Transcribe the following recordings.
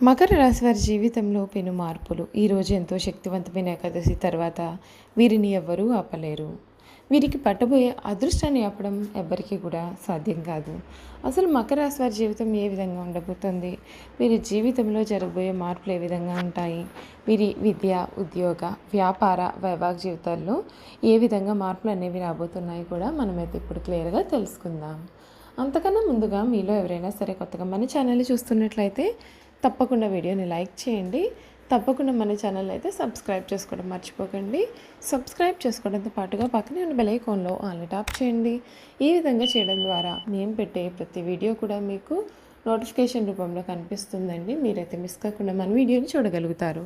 మకర రాశి వారి జీవితంలో పెను మార్పులు. ఈరోజు ఎంతో శక్తివంతమైన ఏకాదశి తర్వాత వీరిని ఎవ్వరూ ఆపలేరు. వీరికి పట్టబోయే అదృష్టాన్ని ఆపడం ఎవ్వరికీ కూడా సాధ్యం కాదు. అసలు మకర రాశి వారి జీవితం ఏ విధంగా ఉండబోతోంది? వీరి జీవితంలో జరగబోయే మార్పులు ఏ విధంగా ఉంటాయి? వీరి విద్య, ఉద్యోగ, వ్యాపార, వైవాహిక జీవితాల్లో ఏ విధంగా మార్పులు అనేవి రాబోతున్నాయి కూడా మనమైతే ఇప్పుడు క్లియర్గా తెలుసుకుందాం. అంతకన్నా ముందుగా మీలో ఎవరైనా సరే కొత్తగా మన ఛానల్ని చూస్తున్నట్లయితే తప్పకుండా వీడియోని లైక్ చేయండి. తప్పకుండా మన ఛానల్ అయితే సబ్స్క్రైబ్ చేసుకోవడం మర్చిపోకండి. సబ్స్క్రైబ్ చేసుకోవడంతో పాటుగా పక్కనే ఉన్న బెల్ ఐకాన్లో ఆల్ని టాప్ చేయండి. ఈ విధంగా చేయడం ద్వారా మేము పెట్టే ప్రతి వీడియో కూడా మీకు నోటిఫికేషన్ రూపంలో కనిపిస్తుందండి. మీరైతే మిస్ కాకుండా మన వీడియోని చూడగలుగుతారు.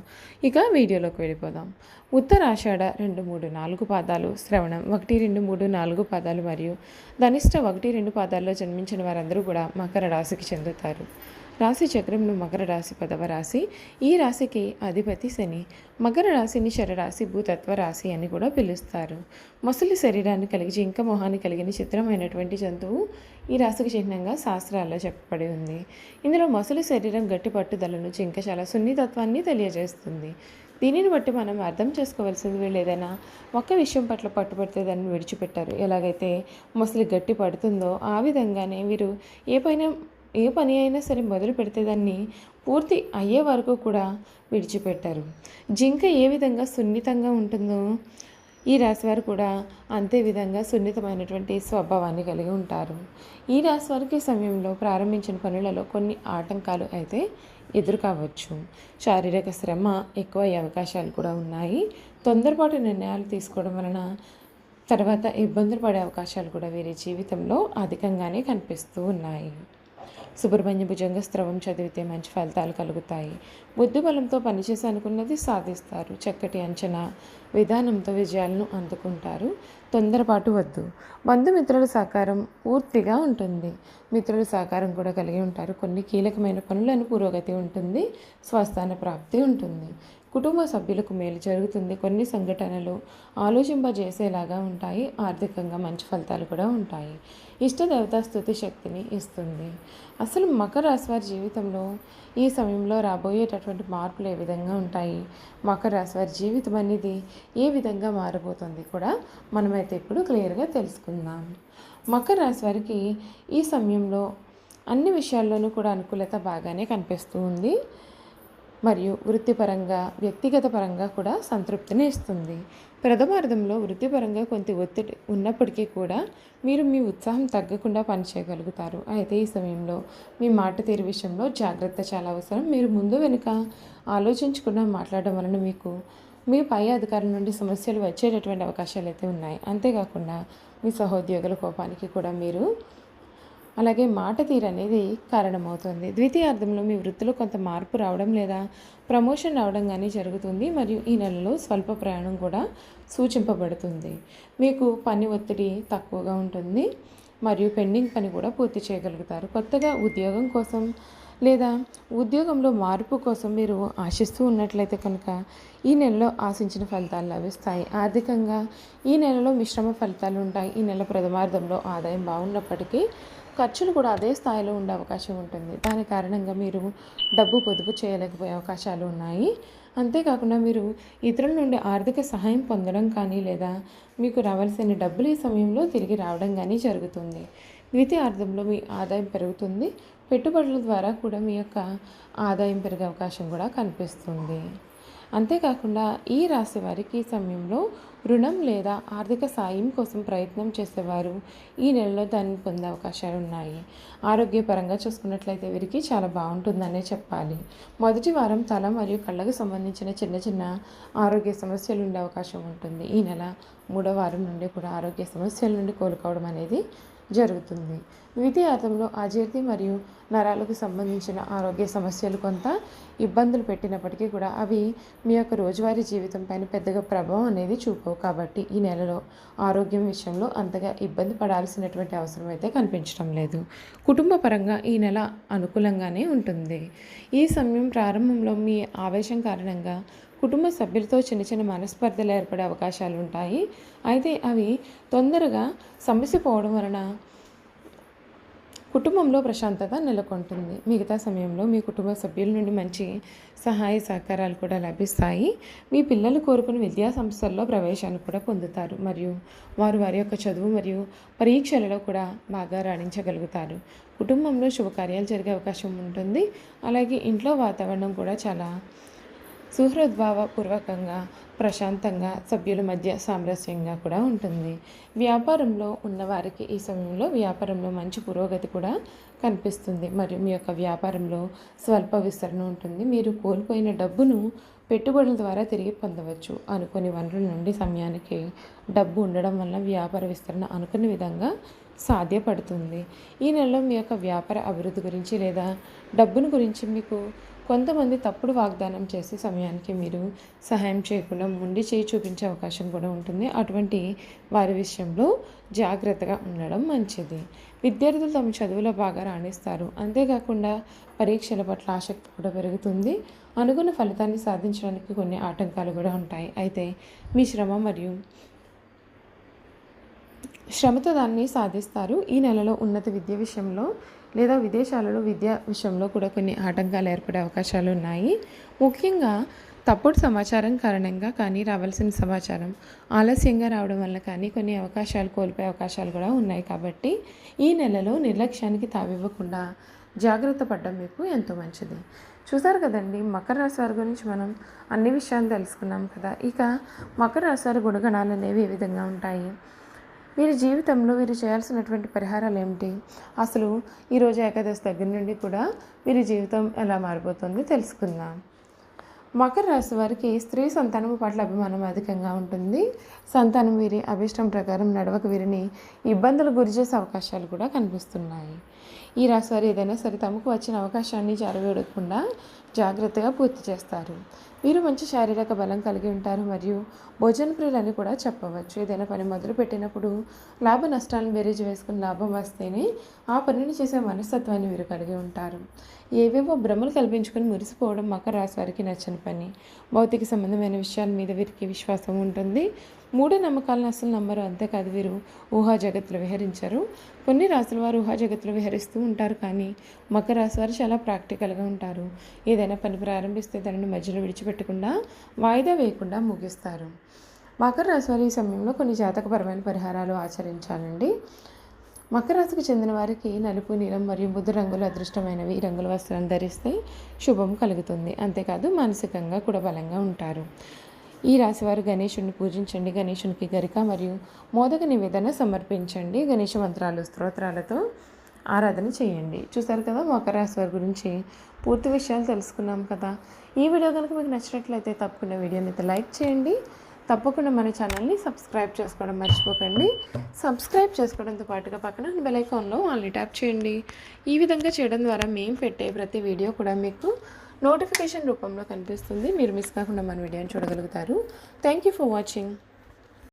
ఇక వీడియోలోకి వెళ్ళిపోదాం. ఉత్తరాషాఢ 2, 3, 4 పాదాలు, శ్రవణం 1, 2, 3, 4 పాదాలు మరియు ధనిష్ట 1, 2 పాదాల్లో జన్మించిన వారందరూ కూడా మకర రాశికి చెందుతారు. రాశి చక్రంలో మకర రాశి 10వ రాశి. ఈ రాశికి అధిపతి శని. మకర రాశిని శరరాశి, భూతత్వ రాశి అని కూడా పిలుస్తారు. మొసలి శరీరాన్ని కలిగి జింక మొహాన్ని కలిగిన చిత్రమైనటువంటి జంతువు ఈ రాశికి చిహ్నంగా శాస్త్రాల్లో చెప్పబడి ఉంది. ఇందులో మొసలి శరీరం గట్టి పట్టుదలను, జింక చాలా సున్నితత్వాన్ని తెలియజేస్తుంది. దీనిని బట్టి మనం అర్థం చేసుకోవాల్సింది వీళ్ళు ఏదైనా ఒక్క విషయం పట్ల పట్టుబడితే దాన్ని విడిచిపెట్టారు. ఎలాగైతే మొసలి గట్టి పడుతుందో ఆ విధంగానే వీరు ఏ పని అయినా సరే మొదలు పెడితే దాన్ని పూర్తి అయ్యే వరకు కూడా విడిచిపెట్టారు. జింక ఏ విధంగా సున్నితంగా ఉంటుందో ఈ రాశివారు కూడా అంతే విధంగా సున్నితమైనటువంటి స్వభావాన్ని కలిగి ఉంటారు. ఈ రాశివారికి సమయంలో ప్రారంభించిన పనులలో కొన్ని ఆటంకాలు అయితే ఎదురు కావచ్చు. శారీరక శ్రమ ఎక్కువ అయ్యే అవకాశాలు కూడా ఉన్నాయి. తొందరపాటు నిర్ణయాలు తీసుకోవడం వలన తర్వాత ఇబ్బందులు పడే అవకాశాలు కూడా వీరి జీవితంలో అధికంగానే కనిపిస్తూ ఉన్నాయి. సుబ్రహ్మణ్య భుజంగ స్త్రవం చదివితే మంచి ఫలితాలు కలుగుతాయి. బుద్ధిబలంతో పనిచేసి అనుకున్నది సాధిస్తారు. చక్కటి అంచనా విధానంతో విజయాలను అందుకుంటారు. తొందరపాటు వద్దు. బంధుమిత్రుల సహకారం పూర్తిగా ఉంటుంది. మిత్రుల సహకారం కూడా కలిగి ఉంటారు. కొన్ని కీలకమైన పనులను పురోగతి ఉంటుంది. స్వస్థాన ప్రాప్తి ఉంటుంది. కుటుంబ సభ్యులకు మేలు జరుగుతుంది. కొన్ని సంఘటనలు ఆలోచింపజేసేలాగా ఉంటాయి. ఆర్థికంగా మంచి ఫలితాలు కూడా ఉంటాయి. ఇష్టదేవతా స్తుతి శక్తిని ఇస్తుంది. అసలు మకర రాశి వారి జీవితంలో ఈ సమయంలో రాబోయేటటువంటి మార్పులు ఏ విధంగా ఉంటాయి, మకర రాశి వారి జీవితం అనేది ఏ విధంగా మారబోతుంది కూడా మనమైతే ఇప్పుడు క్లియర్గా తెలుసుకుందాం. మకర రాశి వారికి ఈ సమయంలో అన్ని విషయాల్లోనూ కూడా అనుకూలత బాగానే కనిపిస్తూ ఉంది మరియు వృత్తిపరంగా, వ్యక్తిగత పరంగా కూడా సంతృప్తిని ఇస్తుంది. ప్రథమార్థంలో వృత్తిపరంగా కొంత ఒత్తిడి ఉన్నప్పటికీ కూడా మీరు మీ ఉత్సాహం తగ్గకుండా పనిచేయగలుగుతారు. అయితే ఈ సమయంలో మీ మాట తీరు విషయంలో జాగ్రత్త చాలా అవసరం. మీరు ముందు వెనుక ఆలోచించకుండా మాట్లాడడం వలన మీ పై అధికారుల నుండి సమస్యలు వచ్చేటటువంటి అవకాశాలు అయితే ఉన్నాయి. అంతేకాకుండా మీ సహోద్యోగుల కోపానికి కూడా మీరు అలాగే మాట తీరు అనేది కారణమవుతుంది. ద్వితీయార్థంలో మీ వృత్తిలో కొంత మార్పు రావడం లేదా ప్రమోషన్ రావడం కానీ జరుగుతుంది మరియు ఈ నెలలో స్వల్ప ప్రయాణం కూడా సూచింపబడుతుంది. మీకు పని ఒత్తిడి తక్కువగా ఉంటుంది మరియు పెండింగ్ పని కూడా పూర్తి చేయగలుగుతారు. కొత్తగా ఉద్యోగం కోసం లేదా ఉద్యోగంలో మార్పు కోసం మీరు ఆశిస్తూ ఉన్నట్లయితే కనుక ఈ నెలలో ఆశించిన ఫలితాలు లభిస్తాయి. ఆర్థికంగా ఈ నెలలో మిశ్రమ ఫలితాలు ఉంటాయి. ఈ నెల ప్రథమార్థంలో ఆదాయం బాగున్నప్పటికీ ఖర్చులు కూడా అదే స్థాయిలో ఉండే అవకాశం ఉంటుంది. దాని కారణంగా మీరు డబ్బు పొదుపు చేయలేకపోయే అవకాశాలు ఉన్నాయి. అంతేకాకుండా మీరు ఇతరుల నుండి ఆర్థిక సహాయం పొందడం కానీ లేదా మీకు రావాల్సిన డబ్బులు ఈ సమయంలో తిరిగి రావడం కానీ జరుగుతుంది. ద్వితీయార్థంలో మీ ఆదాయం పెరుగుతుంది. పెట్టుబడుల ద్వారా కూడా మీ యొక్క ఆదాయం పెరిగే అవకాశం కూడా కనిపిస్తుంది. అంతేకాకుండా ఈ రాశి వారికి ఈ సమయంలో రుణం లేదా ఆర్థిక సాయం కోసం ప్రయత్నం చేసేవారు ఈ నెలలో దాన్ని పొందే అవకాశాలు ఉన్నాయి. ఆరోగ్యపరంగా చూసుకున్నట్లయితే వీరికి చాలా బాగుంటుందనే చెప్పాలి. మొదటి వారం తల మరియు కళ్ళకు సంబంధించిన చిన్న చిన్న ఆరోగ్య సమస్యలు ఉండే అవకాశం ఉంటుంది. ఈ నెల 3వ వారం నుండి కూడా ఆరోగ్య సమస్యల నుండి కోలుకోవడం అనేది జరుగుతుంది. ద్వితీయార్థంలో అజీర్తి మరియు నరాలకు సంబంధించిన ఆరోగ్య సమస్యలు కొంత ఇబ్బందులు పెట్టినప్పటికీ కూడా అవి మీ యొక్క రోజువారీ జీవితం పైన పెద్దగా ప్రభావం అనేది చూపవు. కాబట్టి ఈ నెలలో ఆరోగ్యం విషయంలో అంతగా ఇబ్బంది పడాల్సినటువంటి అవసరం అయితే కనిపించడం లేదు. కుటుంబ పరంగా ఈ నెల అనుకూలంగానే ఉంటుంది. ఈ సమయం ప్రారంభంలో మీ ఆవేశం కారణంగా కుటుంబ సభ్యులతో చిన్న చిన్న మనస్పర్ధలు ఏర్పడే అవకాశాలు ఉంటాయి. అయితే అవి తొందరగా సమసిపోవడం వలన కుటుంబంలో ప్రశాంతత నెలకొంటుంది. మిగతా సమయంలో మీ కుటుంబ సభ్యుల నుండి మంచి సహాయ సహకారాలు కూడా లభిస్తాయి. మీ పిల్లలు కోరుకున్న విద్యా సంస్థల్లో ప్రవేశాన్ని కూడా పొందుతారు మరియు వారు వారి యొక్క చదువు మరియు పరీక్షలలో కూడా బాగా రాణించగలుగుతారు. కుటుంబంలో శుభకార్యాలు జరిగే అవకాశం ఉంటుంది. అలాగే ఇంట్లో వాతావరణం కూడా చాలా సుహృద్భావపూర్వకంగా ప్రశాంతంగా సభ్యుల మధ్య సామరస్యంగా కూడా ఉంటుంది. వ్యాపారంలో ఉన్నవారికి ఈ సమయంలో వ్యాపారంలో మంచి పురోగతి కూడా కనిపిస్తుంది మరియు మీ యొక్క వ్యాపారంలో స్వల్ప విస్తరణ ఉంటుంది. మీరు కోల్పోయిన డబ్బును పెట్టుబడుల ద్వారా తిరిగి పొందవచ్చు. అనుకోని వనరుల నుండి సమయానికి డబ్బు ఉండడం వల్ల వ్యాపార విస్తరణ అనుకున్న విధంగా సాధ్యపడుతుంది. ఈ నెలలో మీ యొక్క వ్యాపార అభివృద్ధి గురించి లేదా డబ్బును గురించి మీకు కొంతమంది తప్పుడు వాగ్దానం చేసే సమయానికి మీరు సహాయం చేయకుండా మొండి చేయి చూపించే అవకాశం కూడా ఉంటుంది. అటువంటి వారి విషయంలో జాగ్రత్తగా ఉండడం మంచిది. విద్యార్థులు తమ చదువులో బాగా రాణిస్తారు. అంతేకాకుండా పరీక్షల పట్ల ఆసక్తి కూడా పెరుగుతుంది. అనుకున్న ఫలితాన్ని సాధించడానికి కొన్ని ఆటంకాలు కూడా ఉంటాయి. అయితే మీ శ్రమతో దాన్ని సాధిస్తారు. ఈ నెలలో ఉన్నత విద్య విషయంలో లేదా విదేశాలలో విద్యా విషయంలో కూడా కొన్ని ఆటంకాలు ఏర్పడే అవకాశాలు ఉన్నాయి. ముఖ్యంగా తప్పుడు సమాచారం కారణంగా కానీ రావాల్సిన సమాచారం ఆలస్యంగా రావడం వల్ల కానీ కొన్ని అవకాశాలు కోల్పోయే అవకాశాలు కూడా ఉన్నాయి. కాబట్టి ఈ నెలలో నిర్లక్ష్యానికి తావివ్వకుండా జాగ్రత్త పడడం మీకు ఎంతో మంచిది. చూసారు కదండి, మకర రాశి వారి గురించి మనం అన్ని విషయాలు తెలుసుకున్నాం కదా. ఇక మకర రాశి వారి గుణగణాలు అనేవి ఏ విధంగా ఉంటాయి, వీరి జీవితంలో వీరు చేయాల్సినటువంటి పరిహారాలు ఏమిటి, అసలు ఈరోజు ఏకాదశి దగ్గర నుండి కూడా వీరి జీవితం ఎలా మారిపోతుందో తెలుసుకుందాం. మకర రాశి వారికి స్త్రీ సంతానం పట్ల అభిమానం అధికంగా ఉంటుంది. సంతానం వీరి అభిష్టం ప్రకారం నడవక వీరిని ఇబ్బందులు గురి చేసే అవకాశాలు కూడా కనిపిస్తున్నాయి. ఈ రాశి వారు ఏదైనా సరే తమకు వచ్చిన అవకాశాన్ని జారవేయకుండా జాగ్రత్తగా పూర్తి చేస్తారు. వీరు మంచి శారీరక బలం కలిగి ఉంటారు మరియు భోజన ప్రియులని కూడా చెప్పవచ్చు. ఏదైనా పని మొదలు పెట్టినప్పుడు లాభ నష్టాలను బేరీజు వేసుకుని లాభం వస్తేనే ఆ పనిని చేసే మనస్తత్వాన్ని వీరు కలిగి ఉంటారు. ఏవేవో భ్రమలు కల్పించుకొని మురిసిపోవడం మకర రాశి వారికి నచ్చని పని. భౌతిక సంబంధమైన విషయాల మీద వీరికి విశ్వాసం ఉంటుంది. మూఢ నమ్మకాలను అసలు నమ్మరు. అంతేకాదు వీరు ఊహా జగత్తులో విహరించరు. కొన్ని రాశుల వారు ఊహా జగత్తులో విహరిస్తూ ఉంటారు, కానీ మకర రాశి వారు చాలా ప్రాక్టికల్గా ఉంటారు. ఏదైనా పని ప్రారంభిస్తే దానిని మధ్యలో విడిచిపెట్టకుండా వాయిదా వేయకుండా ముగిస్తారు. మకర రాశి వారు ఈ సమయంలో కొన్ని జాతకపరమైన పరిహారాలు ఆచరించాలండి. మకర రాశికి చెందిన వారికి నలుపు, నీలం మరియు బుద్ధ రంగులు అదృష్టమైనవి. ఈ రంగుల వస్త్రాలను ధరిస్తే శుభం కలుగుతుంది. అంతేకాదు మానసికంగా కూడా బలంగా ఉంటారు. ఈ రాశివారు గణేశుడిని పూజించండి. గణేశునికి గరిక మరియు మోదక నివేదన సమర్పించండి. గణేష మంత్రాలు స్తోత్రాలతో ఆరాధన చేయండి. చూసారు కదా, మకర రాశి వారి గురించి పూర్తి విషయాలు తెలుసుకున్నాం కదా. ఈ వీడియో కనుక మీకు నచ్చినట్లయితే తప్పకుండా వీడియోని లైక్ చేయండి. తప్పకుండా మన ఛానల్ని సబ్స్క్రైబ్ చేసుకోవడం మర్చిపోకండి. సబ్స్క్రైబ్ చేసుకోవడంతో పాటుగా పక్కన బెల్ ఐకాన్లో ఆల్ని ట్యాప్ చేయండి. ఈ విధంగా చేయడం ద్వారా మేము పెట్టే ప్రతి వీడియో కూడా మీకు నోటిఫికేషన్ రూపంలో కనిపిస్తుంది. మీరు మిస్ కాకుండా మన వీడియోని చూడగలుగుతారు. Thank you for watching.